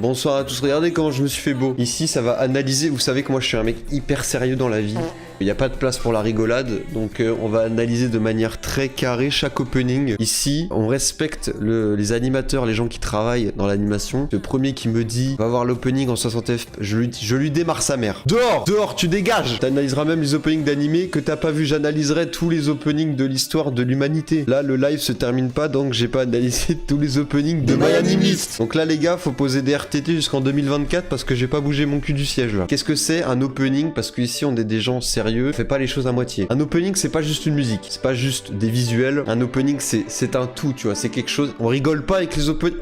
Bonsoir à tous, regardez comment je me suis fait beau. Ici, ça va analyser, vous savez que moi je suis un mec hyper sérieux dans la vie. Il n'y a pas de place pour la rigolade, donc on va analyser de manière très carrée chaque opening. Ici, on respecte les animateurs, les gens qui travaillent dans l'animation. Le premier qui me dit, va voir l'opening en 60 fps, je lui démarre sa mère. Dehors, dehors, tu dégages. T'analyseras même les openings d'animé que t'as pas vu. J'analyserai tous les openings de l'histoire de l'humanité. Là, le live se termine pas, donc j'ai pas analysé tous les openings de MyAnimeList. Donc là, les gars, faut poser des RTT jusqu'en 2024 parce que j'ai pas bougé mon cul du siège là. Qu'est-ce que c'est un opening? Parce qu'ici, on est des gens sérieux. On fait pas les choses à moitié. Un opening, c'est pas juste une musique, c'est pas juste des visuels. Un opening, c'est un tout, tu vois, c'est quelque chose. On rigole pas avec les openings.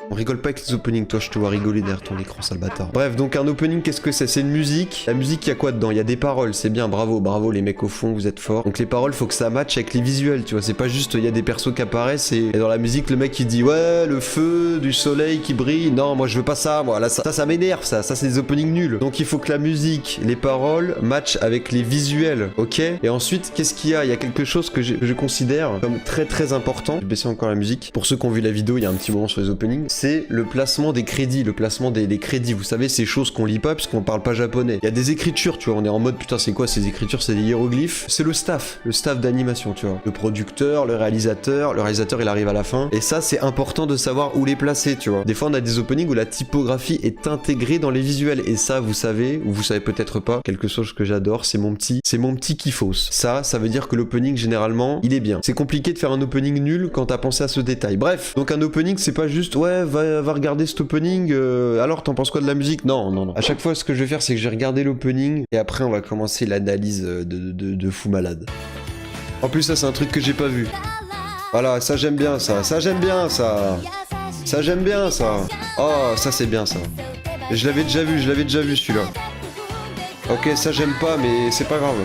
On rigole pas avec les openings, toi je te vois rigoler derrière ton écran, sale bâtard. Bref, donc un opening, qu'est-ce que c'est? C'est une musique. La musique, il y a quoi dedans? Il y a des paroles, c'est bien, bravo, bravo les mecs au fond, vous êtes forts. Donc les paroles, faut que ça matche avec les visuels, tu vois, c'est pas juste, il y a des persos qui apparaissent et dans la musique, le mec il dit ouais, le feu, du soleil qui brille. Non, moi je veux pas ça, moi, là, ça m'énerve, ça c'est des openings nuls. Donc il faut que la musique, les paroles matchent avec les visuels, ok? Et ensuite, qu'est-ce qu'il y a? Il y a quelque chose que je considère comme très très important. Je vais baisser encore la musique. Pour ceux qui ont vu la vidéo, il y a un petit moment sur les openings, c'est le placement des crédits, le placement des crédits. Vous savez, ces choses qu'on lit pas puisqu'on parle pas japonais. Il y a des écritures, tu vois, on est en mode putain, c'est quoi ces écritures? C'est des hiéroglyphes. C'est le staff d'animation, tu vois. Le producteur, le réalisateur il arrive à la fin. Et ça, c'est important de savoir où les placer, tu vois. Des fois, on a des openings où la typographie est intégrée dans les visuels. Et ça, vous savez, ou vous savez peut-être pas, quelque chose que j'adore, c'est mon petit kiffos. Ça veut dire que l'opening, généralement, il est bien. C'est compliqué de faire un opening nul quand t'as pensé à ce détail. Bref, donc un opening, c'est pas juste, ouais, va regarder cet opening, alors t'en penses quoi de la musique? Non. À chaque fois, ce que je vais faire, c'est que je vais regarder l'opening et après, on va commencer l'analyse de fou malade. En plus, ça, c'est un truc que j'ai pas vu. Voilà, ça, j'aime bien ça. Ça, j'aime bien ça. Ça, j'aime bien ça. Oh, ça, c'est bien ça. Je l'avais déjà vu celui-là. Ok, ça, j'aime pas, mais c'est pas grave.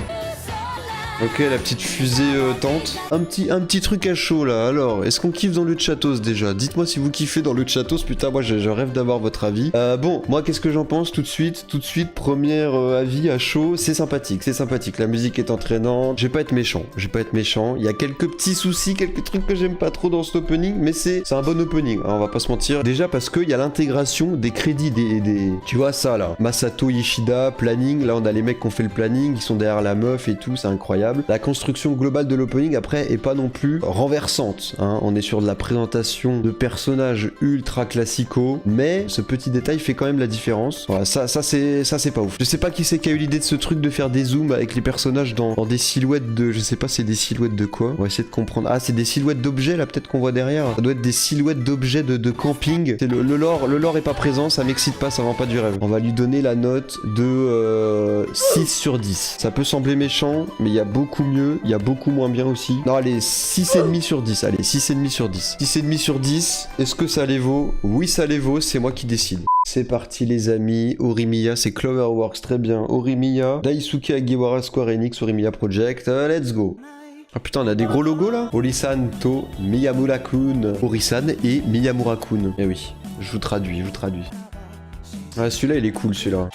Ok, la petite fusée tente. Un petit truc à chaud là. Alors, est-ce qu'on kiffe dans le chatos déjà? Dites-moi si vous kiffez dans le chatos. Putain, moi je rêve d'avoir votre avis. Bon, moi qu'est-ce que j'en pense tout de suite? Premier avis à chaud. C'est sympathique. La musique est entraînante. Je vais pas être méchant. Il y a quelques petits soucis, quelques trucs que j'aime pas trop dans cet opening, mais c'est un bon opening. Alors, on va pas se mentir. Déjà parce qu'il y a l'intégration des crédits, des. Tu vois ça là. Masato Yoshida, planning. Là, on a les mecs qui ont fait le planning, qui sont derrière la meuf et tout. C'est incroyable. La construction globale de l'opening après est pas non plus renversante, hein. On est sur de la présentation de personnages ultra classicaux, mais ce petit détail fait quand même la différence. Voilà, ça c'est pas ouf. Je sais pas qui c'est qui a eu l'idée de ce truc de faire des zooms avec les personnages dans des silhouettes de, je sais pas, c'est des silhouettes de quoi? On va essayer de comprendre. Ah, c'est des silhouettes d'objets là peut-être qu'on voit derrière. Ça doit être des silhouettes d'objets de camping. C'est le lore est pas présent, ça m'excite pas, ça vend pas du rêve. On va lui donner la note de 6 sur 10. Ça peut sembler méchant, mais il y a beaucoup mieux, il y a beaucoup moins bien aussi. Non, allez, 6,5 sur 10. Allez, 6,5 sur 10. 6,5 sur 10. Est-ce que ça les vaut? Oui, ça les vaut, c'est moi qui décide. C'est parti les amis, Horimiya, c'est Cloverworks, très bien. Horimiya, Daisuke Agiwara, Square Enix, Horimiya Project, let's go. Ah putain, on a des gros logos là. Orisan to Miyamura-kun. Orisan et Miyamura-kun. Eh oui, je vous traduis. Ah, celui-là, il est cool, celui-là.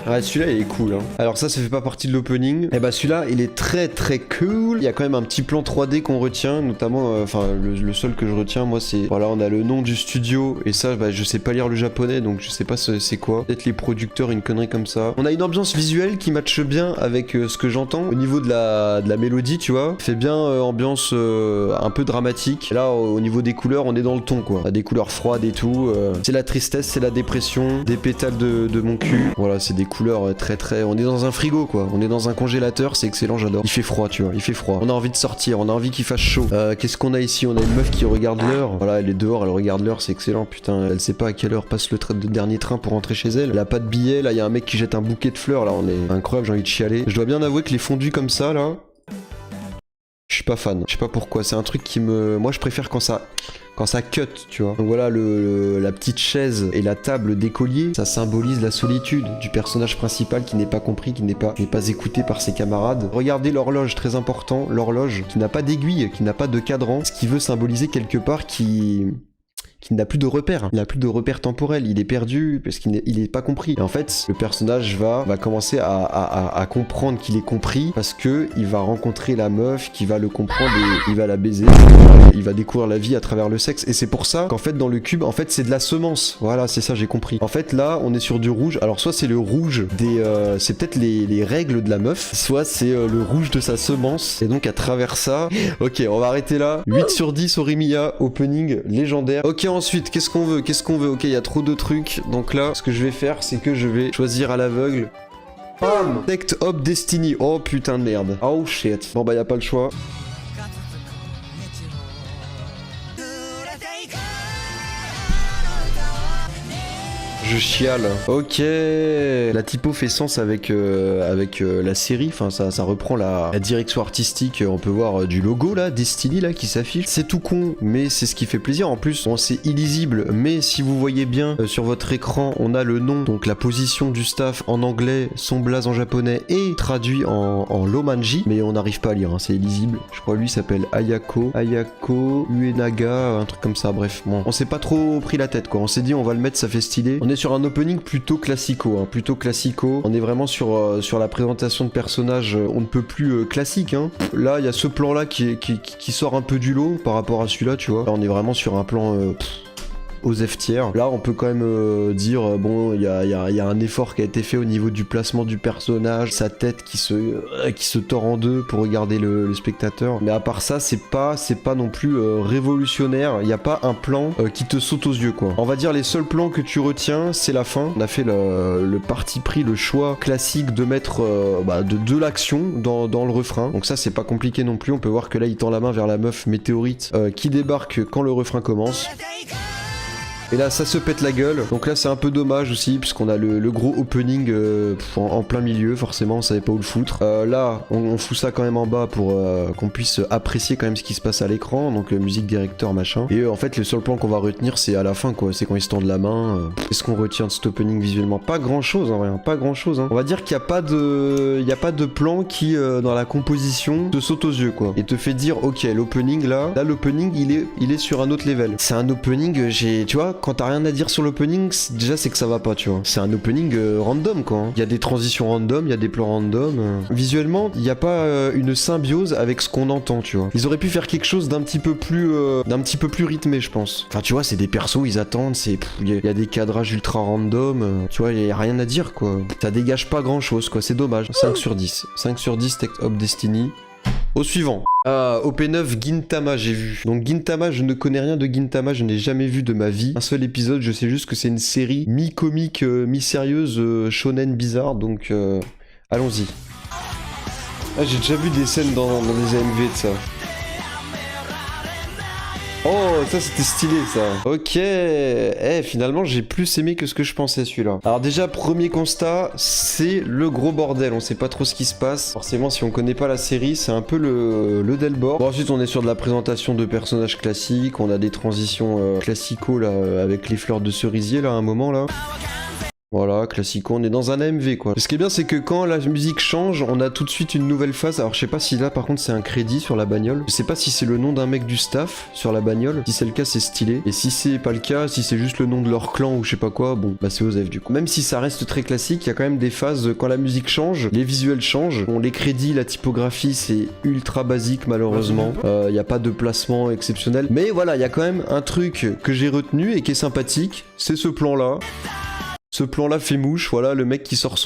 Ouais, celui-là il est cool, hein. Alors ça fait pas partie de l'opening. Et bah celui-là il est très très cool. Il y a quand même un petit plan 3D qu'on retient, notamment, enfin le seul que je retiens moi c'est, voilà, on a le nom du studio et ça bah je sais pas lire le japonais donc je sais pas c'est quoi. Peut-être les producteurs, une connerie comme ça. On a une ambiance visuelle qui matche bien avec ce que j'entends au niveau de la mélodie, tu vois. Fait bien ambiance un peu dramatique. Et là au niveau des couleurs on est dans le ton quoi. On a des couleurs froides et tout. C'est la tristesse, c'est la dépression, des pétales de mon cul. Voilà, c'est des couleurs très. On est dans un frigo quoi. On est dans un congélateur, c'est excellent, j'adore. Il fait froid, tu vois, il fait froid. On a envie de sortir, on a envie qu'il fasse chaud. Qu'est-ce qu'on a ici? On a une meuf qui regarde l'heure. Voilà, elle est dehors, elle regarde l'heure, c'est excellent, putain. Elle sait pas à quelle heure passe le dernier train pour rentrer chez elle. Elle a pas de billet, là il y a un mec qui jette un bouquet de fleurs, là on est incroyable, j'ai envie de chialer. Je dois bien avouer que les fondus comme ça là, je suis pas fan. Je sais pas pourquoi, c'est un truc qui me... Moi je préfère quand ça cut, tu vois. Donc voilà, la petite chaise et la table d'écolier, ça symbolise la solitude du personnage principal qui n'est pas compris, qui n'est pas écouté par ses camarades. Regardez l'horloge, très important, l'horloge qui n'a pas d'aiguille, qui n'a pas de cadran, ce qui veut symboliser quelque part qui qu'il n'a plus de repères. Il n'a plus de repères temporels. Il est perdu parce qu'il n'est pas compris. Et en fait, le personnage va commencer à comprendre qu'il est compris parce que il va rencontrer la meuf qui va le comprendre et il va la baiser. Il va découvrir la vie à travers le sexe. Et c'est pour ça qu'en fait, dans le cube, en fait, c'est de la semence. Voilà, c'est ça, j'ai compris. En fait, là, on est sur du rouge. Alors, soit c'est le rouge c'est peut-être les règles de la meuf, soit c'est le rouge de sa semence. Et donc, à travers ça, ok, on va arrêter là. 8 sur 10 Orimiya, opening légendaire. Ok, ensuite, qu'est-ce qu'on veut? Ok, il y a trop de trucs. Donc là, ce que je vais faire, c'est que je vais choisir à l'aveugle. Bam! Tect Up Destiny. Oh putain de merde. Oh shit. Bon bah y a pas le choix. Je chiale. Ok. La typo fait sens avec la série. Enfin, ça reprend la direction artistique. On peut voir du logo là, Destiny là, qui s'affiche. C'est tout con, mais c'est ce qui fait plaisir. En plus, bon, c'est illisible, mais si vous voyez bien sur votre écran, on a le nom, donc la position du staff en anglais, son blaze en japonais et traduit en Lomanji, mais on n'arrive pas à lire. Hein, c'est illisible. Je crois lui s'appelle Ayako Uenaga, un truc comme ça. Bref, bon, on s'est pas trop pris la tête quoi. On s'est dit on va le mettre, ça fait stylé. On est sur un opening plutôt classico, hein, plutôt classico. On est vraiment sur la présentation de personnages, on ne peut plus classique. Hein. Là, il y a ce plan-là qui sort un peu du lot par rapport à celui-là, tu vois. Là, on est vraiment sur un plan aux F tiers. Là, on peut quand même dire, bon, il y a un effort qui a été fait au niveau du placement du personnage, sa tête qui se tord en deux pour regarder le spectateur. Mais à part ça, c'est pas non plus révolutionnaire. Il n'y a pas un plan qui te saute aux yeux, quoi. On va dire les seuls plans que tu retiens, c'est la fin. On a fait le parti pris, le choix classique de mettre de l'action dans le refrain. Donc ça, c'est pas compliqué non plus. On peut voir que là, il tend la main vers la meuf météorite qui débarque quand le refrain commence. Et là, ça se pète la gueule. Donc là, c'est un peu dommage aussi, puisqu'on a le gros opening en plein milieu. Forcément, on savait pas où le foutre. Là, on fout ça quand même en bas pour qu'on puisse apprécier quand même ce qui se passe à l'écran. Donc, musique directeur, machin. Et en fait, le seul plan qu'on va retenir, c'est à la fin, quoi. C'est quand ils se tendent la main. Qu'est-ce qu'on retient de cet opening visuellement? Pas grand-chose, en vrai. Pas grand-chose. Hein. On va dire qu'il n'y a pas de plan qui, dans la composition, te saute aux yeux, quoi. Et te fait dire, ok, l'opening, là, l'opening, il est sur un autre level. C'est un opening, tu vois, quand t'as rien à dire sur l'opening, déjà c'est que ça va pas, tu vois. C'est un opening random, quoi. Hein. Il y a des transitions random, il y a des plans random. Visuellement, il n'y a pas une symbiose avec ce qu'on entend, tu vois. Ils auraient pu faire quelque chose d'un petit peu plus rythmé, je pense. Enfin, tu vois, c'est des persos, ils attendent, il y a des cadrages ultra random. Tu vois, il y a rien à dire, quoi. Ça dégage pas grand chose, quoi. C'est dommage. 5 sur 10. 5 sur 10, Tect Up Destiny. Au suivant. Ah, OP9 Gintama, j'ai vu. Donc Gintama, je ne connais rien de Gintama, je n'ai jamais vu de ma vie. Un seul épisode, je sais juste que c'est une série mi-comique, mi-sérieuse, shonen bizarre, donc allons-y. Ah, j'ai déjà vu des scènes dans des AMV de ça. Oh, ça c'était stylé ça. Ok, finalement j'ai plus aimé que ce que je pensais celui-là. Alors déjà, premier constat, c'est le gros bordel. On sait pas trop ce qui se passe. Forcément, si on connaît pas la série, c'est un peu le Delbord. Bon, ensuite, on est sur de la présentation de personnages classiques. On a des transitions classico là, avec les fleurs de cerisier là, à un moment là. Voilà, classico, on est dans un AMV quoi. Ce qui est bien, c'est que quand la musique change, on a tout de suite une nouvelle phase. Alors je sais pas si là par contre c'est un crédit sur la bagnole. Je sais pas si c'est le nom d'un mec du staff sur la bagnole. Si c'est le cas, c'est stylé. Et si c'est pas le cas, si c'est juste le nom de leur clan ou je sais pas quoi, bon, bah c'est OZEF du coup. Même si ça reste très classique, il y a quand même des phases quand la musique change, les visuels changent. Bon, les crédits, la typographie, c'est ultra basique malheureusement. Il y a pas de placement exceptionnel. Mais voilà, il y a quand même un truc que j'ai retenu et qui est sympathique. C'est ce plan là. Ce plan-là fait mouche, voilà, le mec qui sort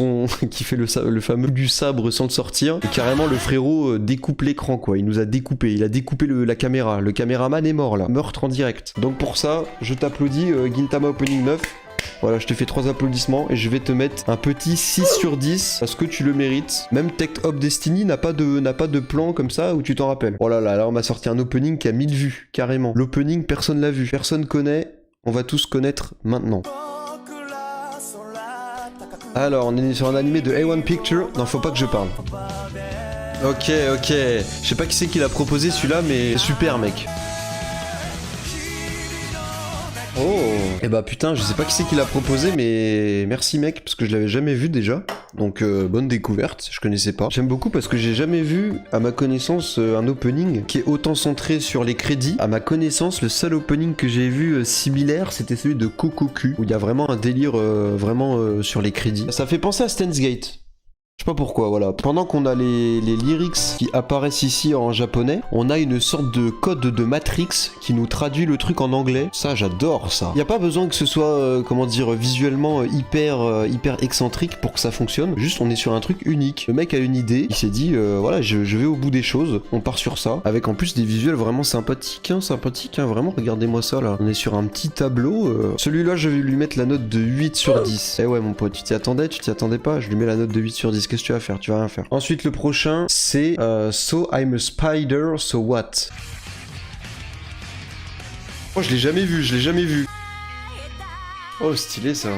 qui fait le fameux du sabre sans le sortir. Et carrément, le frérot découpe l'écran, quoi. Il nous a découpé, il a découpé la caméra. Le caméraman est mort, là. Meurtre en direct. Donc pour ça, je t'applaudis, Gintama Opening 9. Voilà, je te fais 3 applaudissements et je vais te mettre un petit 6 sur 10 parce que tu le mérites. Même Tect Up Destiny n'a pas de plan comme ça où tu t'en rappelles. Oh là là, là on m'a sorti un opening qui a 1000 vues, carrément. L'opening, personne l'a vu. Personne connaît, on va tous connaître maintenant. Alors, on est sur un animé de A1 Picture. Non, faut pas que je parle. Ok. Je sais pas qui c'est qui l'a proposé celui-là, mais super, mec. Oh. Eh bah putain, je sais pas qui c'est qui l'a proposé, mais merci, mec, parce que je l'avais jamais vu déjà. Donc bonne découverte, je connaissais pas. J'aime beaucoup parce que j'ai jamais vu, à ma connaissance, un opening qui est autant centré sur les crédits. À ma connaissance, le seul opening que j'ai vu similaire, c'était celui de Kokoku, où il y a vraiment un délire vraiment sur les crédits. Ça fait penser à Steins Gate. Je sais pas pourquoi, voilà. Pendant qu'on a les lyrics qui apparaissent ici en japonais, on a une sorte de code de Matrix qui nous traduit le truc en anglais. Ça, j'adore ça. Y a pas besoin que ce soit, comment dire, visuellement hyper excentrique pour que ça fonctionne. Juste, on est sur un truc unique. Le mec a une idée, il s'est dit, voilà, je vais au bout des choses. On part sur ça, avec en plus des visuels vraiment sympathiques, vraiment. Regardez-moi ça là. On est sur un petit tableau. Celui-là, je vais lui mettre la note de 8 sur 10. Eh ouais, mon pote, tu t'y attendais pas? Je lui mets la note de 8 sur 10. Qu'est-ce que tu vas faire? Tu vas rien faire. Ensuite, le prochain, c'est So I'm a Spider, So What? Oh, je l'ai jamais vu. Oh, stylé ça.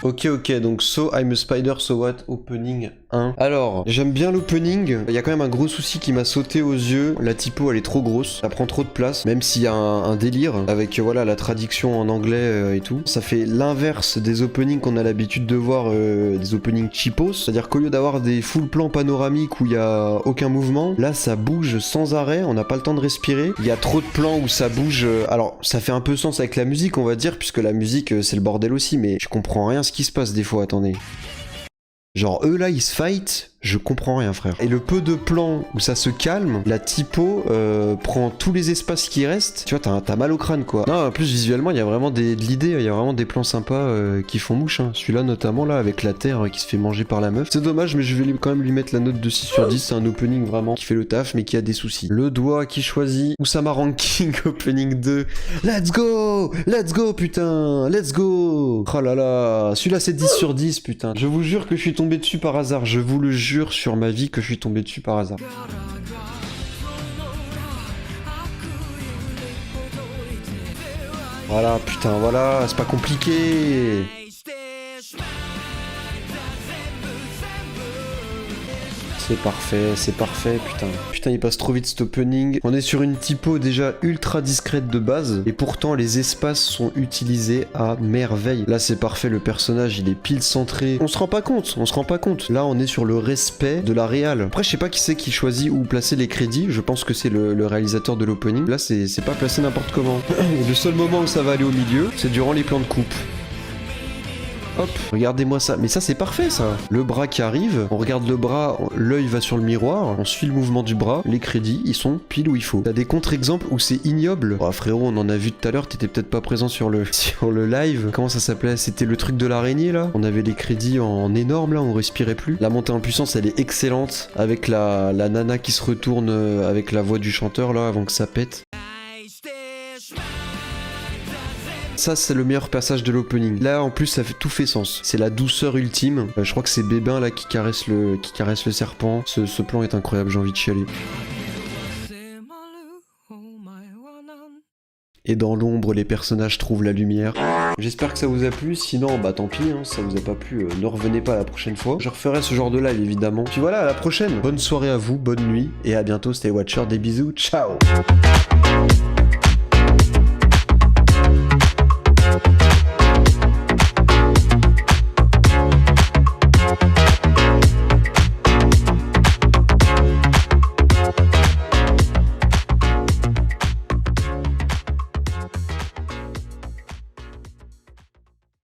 Ok, donc So I'm a Spider, So What, opening 1. Alors, j'aime bien l'opening. Il y a quand même un gros souci qui m'a sauté aux yeux. La typo, elle est trop grosse. Ça prend trop de place. Même s'il y a un délire avec, voilà, la traduction en anglais et tout. Ça fait l'inverse des openings qu'on a l'habitude de voir, des openings cheapos. C'est-à-dire qu'au lieu d'avoir des full plans panoramiques où il y a aucun mouvement, là, ça bouge sans arrêt. On n'a pas le temps de respirer. Il y a trop de plans où ça bouge. Alors, ça fait un peu sens avec la musique, on va dire, puisque la musique, c'est le bordel aussi. Mais je comprends rien ce qui se passe des fois, attendez. Genre eux là ils se fight, je comprends rien frère. Et le peu de plans où ça se calme, la typo prend tous les espaces qui restent. Tu vois, t'as mal au crâne quoi. Non, en plus visuellement il y a vraiment de l'idée, il y a vraiment des plans sympas qui font mouche. Hein. Celui-là notamment là avec la terre qui se fait manger par la meuf. C'est dommage mais je vais quand même lui mettre la note de 6 sur 10. C'est un opening vraiment qui fait le taf mais qui a des soucis. Le doigt qui choisit Usama Ranking opening 2. Let's go putain, let's go. Oh là là, celui-là c'est 10 sur 10 putain. Je vous jure que je suis tombé dessus par hasard, je vous le jure sur ma vie que je suis tombé dessus par hasard. Voilà, putain, voilà, c'est pas compliqué. C'est parfait, putain. Putain, il passe trop vite cet opening. On est sur une typo déjà ultra discrète de base, et pourtant les espaces sont utilisés à merveille. Là, c'est parfait, le personnage, il est pile centré. On se rend pas compte. Là, on est sur le respect de la réal. Après, je sais pas qui c'est qui choisit où placer les crédits. Je pense que c'est le réalisateur de l'opening. Là, c'est pas placé n'importe comment. Le seul moment où ça va aller au milieu, c'est durant les plans de coupe. Hop, regardez-moi ça. Mais ça, c'est parfait, ça. Le bras qui arrive, on regarde le bras, l'œil va sur le miroir, on suit le mouvement du bras, les crédits, ils sont pile où il faut. T'as des contre-exemples où c'est ignoble. Oh, frérot, on en a vu tout à l'heure, t'étais peut-être pas présent sur le live. Comment ça s'appelait? C'était le truc de l'araignée, là. On avait les crédits en énorme, là, on respirait plus. La montée en puissance, elle est excellente, avec la nana qui se retourne avec la voix du chanteur, là, avant que ça pète. Ça, c'est le meilleur passage de l'opening. Là, en plus, tout fait sens. C'est la douceur ultime. Je crois que c'est Bébin, là, qui caresse le serpent. Ce plan est incroyable, j'ai envie de chialer. Et dans l'ombre, les personnages trouvent la lumière. J'espère que ça vous a plu, sinon, bah tant pis, hein, si ça vous a pas plu, ne revenez pas la prochaine fois. Je referai ce genre de live, évidemment. Puis voilà, à la prochaine. Bonne soirée à vous, bonne nuit, et à bientôt, Stay Watcher, des bisous, ciao.